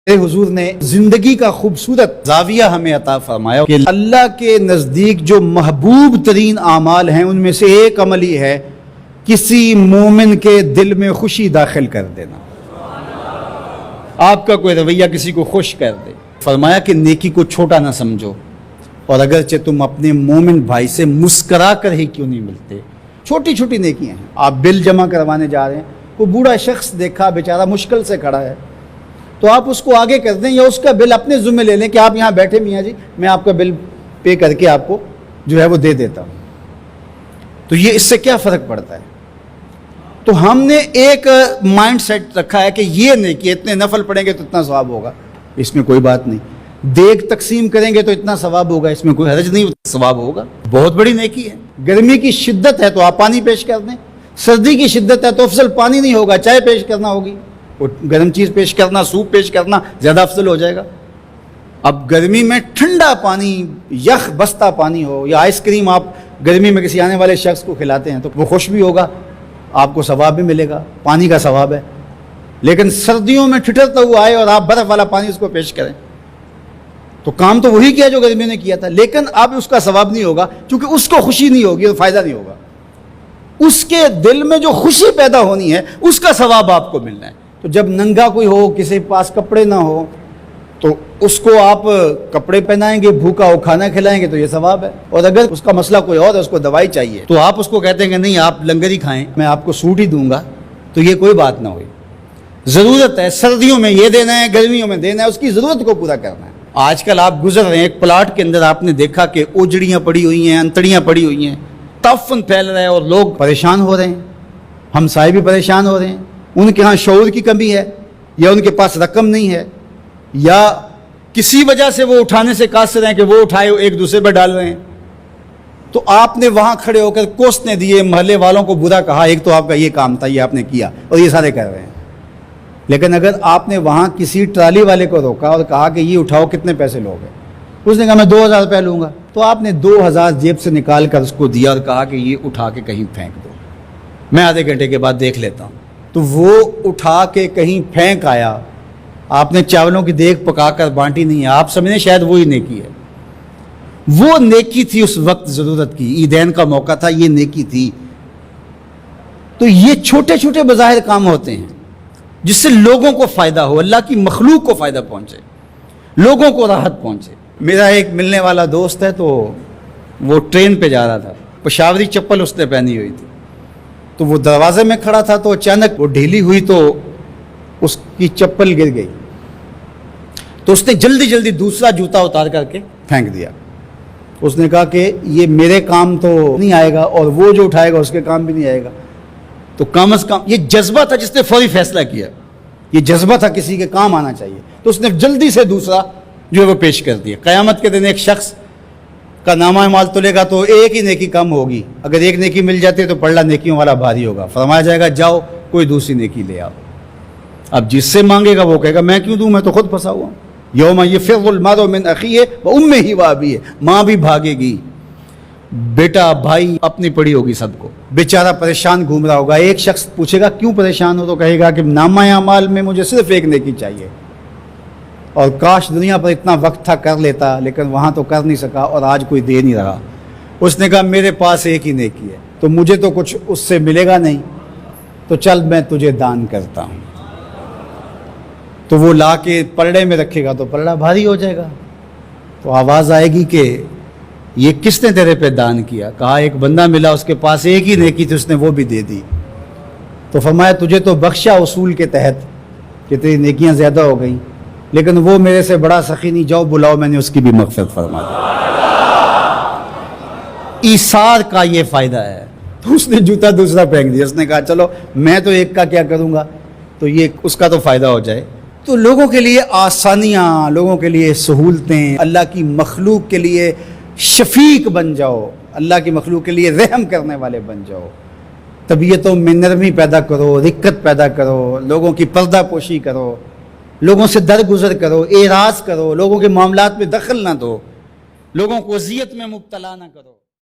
حضور نے زندگی کا خوبصورت زاویہ ہمیں عطا فرمایا کہ اللہ کے نزدیک جو محبوب ترین اعمال ہیں ان میں سے ایک عمل ہی ہے کسی مومن کے دل میں خوشی داخل کر دینا۔ آپ کا کوئی رویہ کسی کو خوش کر دے۔ فرمایا کہ نیکی کو چھوٹا نہ سمجھو، اور اگرچہ تم اپنے مومن بھائی سے مسکرا کر ہی کیوں نہیں ملتے، چھوٹی چھوٹی نیکیاں ہیں۔ آپ بل جمع کروانے جا رہے ہیں، کوئی بوڑھا شخص دیکھا بیچارہ مشکل سے کھڑا ہے، تو آپ اس کو آگے کر دیں یا اس کا بل اپنے ذمہ لے لیں کہ آپ یہاں بیٹھے میاں جی، میں آپ کا بل پے کر کے آپ کو جو ہے وہ دے دیتا ہوں۔ تو یہ اس سے کیا فرق پڑتا ہے؟ تو ہم نے ایک مائنڈ سیٹ رکھا ہے کہ یہ نیکی اتنے نفل پڑھیں گے تو اتنا ثواب ہوگا، اس میں کوئی بات نہیں۔ دیگ تقسیم کریں گے تو اتنا ثواب ہوگا، اس میں کوئی حرج نہیں، ثواب ہوگا۔ بہت بڑی نیکی ہے۔ گرمی کی شدت ہے تو آپ پانی پیش کر دیں، سردی کی شدت ہے تو افضل پانی نہیں ہوگا، چائے پیش کرنا ہوگی، گرم چیز پیش کرنا، سوپ پیش کرنا زیادہ افضل ہو جائے گا۔ اب گرمی میں ٹھنڈا پانی، یخ بستہ پانی ہو، یا آئس کریم آپ گرمی میں کسی آنے والے شخص کو کھلاتے ہیں تو وہ خوش بھی ہوگا، آپ کو ثواب بھی ملے گا، پانی کا ثواب ہے۔ لیکن سردیوں میں ٹھٹرتا ہوا آئے اور آپ برف والا پانی اس کو پیش کریں تو کام تو وہی کیا جو گرمی نے کیا تھا، لیکن اب اس کا ثواب نہیں ہوگا، کیونکہ اس کو خوشی نہیں ہوگی تو فائدہ نہیں ہوگا۔ اس کے دل میں جو خوشی پیدا ہونی ہے اس کا ثواب آپ کو ملنا ہے۔ تو جب ننگا کوئی ہو، کسی کے پاس کپڑے نہ ہو، تو اس کو آپ کپڑے پہنائیں گے، بھوکا ہو کھانا کھلائیں گے تو یہ ثواب ہے۔ اور اگر اس کا مسئلہ کوئی اور ہے، اس کو دوائی چاہیے، تو آپ اس کو کہتے ہیں کہ نہیں آپ لنگر ہی کھائیں، میں آپ کو سوٹ ہی دوں گا، تو یہ کوئی بات نہ ہوئی۔ ضرورت ہے سردیوں میں یہ دینا ہے، گرمیوں میں دینا ہے، اس کی ضرورت کو پورا کرنا ہے۔ آج کل آپ گزر رہے ہیں ایک پلاٹ کے اندر، آپ نے دیکھا کہ اوجڑیاں پڑی ہوئی ہیں، انتڑیاں پڑی ہوئی ہیں، تعفن پھیل رہا ہے اور لوگ پریشان ہو رہے ہیں، ہمسائے بھی پریشان ہو رہے ہیں۔ ان کے ہاں شعور کی کمی ہے، یا ان کے پاس رقم نہیں ہے، یا کسی وجہ سے وہ اٹھانے سے قاصر ہیں کہ وہ اٹھائے ایک دوسرے پر ڈال رہے ہیں۔ تو آپ نے وہاں کھڑے ہو کر کوسنے دیے، محلے والوں کو برا کہا، ایک تو آپ کا یہ کام تھا، یہ آپ نے کیا اور یہ سارے کر رہے ہیں۔ لیکن اگر آپ نے وہاں کسی ٹرالی والے کو روکا اور کہا کہ یہ اٹھاؤ، کتنے پیسے لوگے؟ اس نے کہا میں 2000 روپے لوں گا، تو آپ نے 2000 جیب سے نکال کر اس کو دیا اور کہا کہ یہ اٹھا کے کہیں پھینک دو، میں آدھے گھنٹے کے بعد دیکھ لیتا ہوں۔ تو وہ اٹھا کے کہیں پھینک آیا، آپ نے چاولوں کی دیگ پکا کر بانٹی نہیں ہے، آپ سمجھیں شاید وہی نیکی ہے۔ وہ نیکی تھی اس وقت ضرورت کی، عیدین کا موقع تھا، یہ نیکی تھی۔ تو یہ چھوٹے چھوٹے بظاہر کام ہوتے ہیں جس سے لوگوں کو فائدہ ہو، اللہ کی مخلوق کو فائدہ پہنچے، لوگوں کو راحت پہنچے۔ میرا ایک ملنے والا دوست ہے، تو وہ ٹرین پہ جا رہا تھا، پشاوری چپل اس نے پہنی ہوئی تھی، تو وہ دروازے میں کھڑا تھا، تو اچانک وہ ڈھیلی ہوئی تو اس کی چپل گر گئی، تو اس نے جلدی جلدی دوسرا جوتا اتار کر کے پھینک دیا۔ اس نے کہا کہ یہ میرے کام تو نہیں آئے گا، اور وہ جو اٹھائے گا اس کے کام بھی نہیں آئے گا، تو کم از کم یہ جذبہ تھا جس نے فوری فیصلہ کیا، یہ جذبہ تھا کسی کے کام آنا چاہیے، تو اس نے جلدی سے دوسرا جو ہے وہ پیش کر دیا۔ قیامت کے دن ایک شخص کا نامہ اعمال تلے گا تو ایک ہی نیکی کم ہوگی، اگر ایک نیکی مل جاتی ہے تو پلڑا نیکیوں والا بھاری ہوگا۔ فرمایا جائے گا جاؤ کوئی دوسری نیکی لے آؤ۔ اب جس سے مانگے گا وہ کہے گا میں کیوں دوں، میں تو خود پھنسا ہوا ہوں۔ یوم یفر المرء من اخیہ وامہ وابیہ، ماں بھی بھاگے گی، بیٹا بھائی اپنی پڑی ہوگی سب کو، بیچارہ پریشان گھوم رہا ہوگا۔ ایک شخص پوچھے گا کیوں پریشان ہو، تو کہے گا کہ نامہ اعمال میں مجھے صرف ایک نیکی چاہیے، اور کاش دنیا پر اتنا وقت تھا کر لیتا، لیکن وہاں تو کر نہیں سکا اور آج کوئی دے نہیں رہا۔ اس نے کہا میرے پاس ایک ہی نیکی ہے، تو مجھے تو کچھ اس سے ملے گا نہیں، تو چل میں تجھے دان کرتا ہوں۔ تو وہ لا کے پلڑے میں رکھے گا تو پلڑا بھاری ہو جائے گا، تو آواز آئے گی کہ یہ کس نے تیرے پہ دان کیا؟ کہا ایک بندہ ملا، اس کے پاس ایک ہی نیکی تھی، اس نے وہ بھی دے دی۔ تو فرمایا تجھے تو بخشا اصول کے تحت کہ تیری نیکیاں زیادہ ہو گئیں، لیکن وہ میرے سے بڑا سخی نہیں، جاؤ بلاؤ، میں نے اس کی بھی مغفرت فرما دی۔ ایثار کا یہ فائدہ ہے۔ تو اس نے جوتا دوسرا پھینک دیا، اس نے کہا چلو میں تو ایک کا کیا کروں گا، تو یہ اس کا تو فائدہ ہو جائے۔ تو لوگوں کے لیے آسانیاں، لوگوں کے لیے سہولتیں، اللہ کی مخلوق کے لیے شفیق بن جاؤ، اللہ کی مخلوق کے لیے رحم کرنے والے بن جاؤ، طبیعتوں میں نرمی پیدا کرو، رقت پیدا کرو، لوگوں کی پردہ پوشی کرو، لوگوں سے درگزر کرو، اعراض کرو، لوگوں کے معاملات میں دخل نہ دو، لوگوں کو اذیت میں مبتلا نہ کرو۔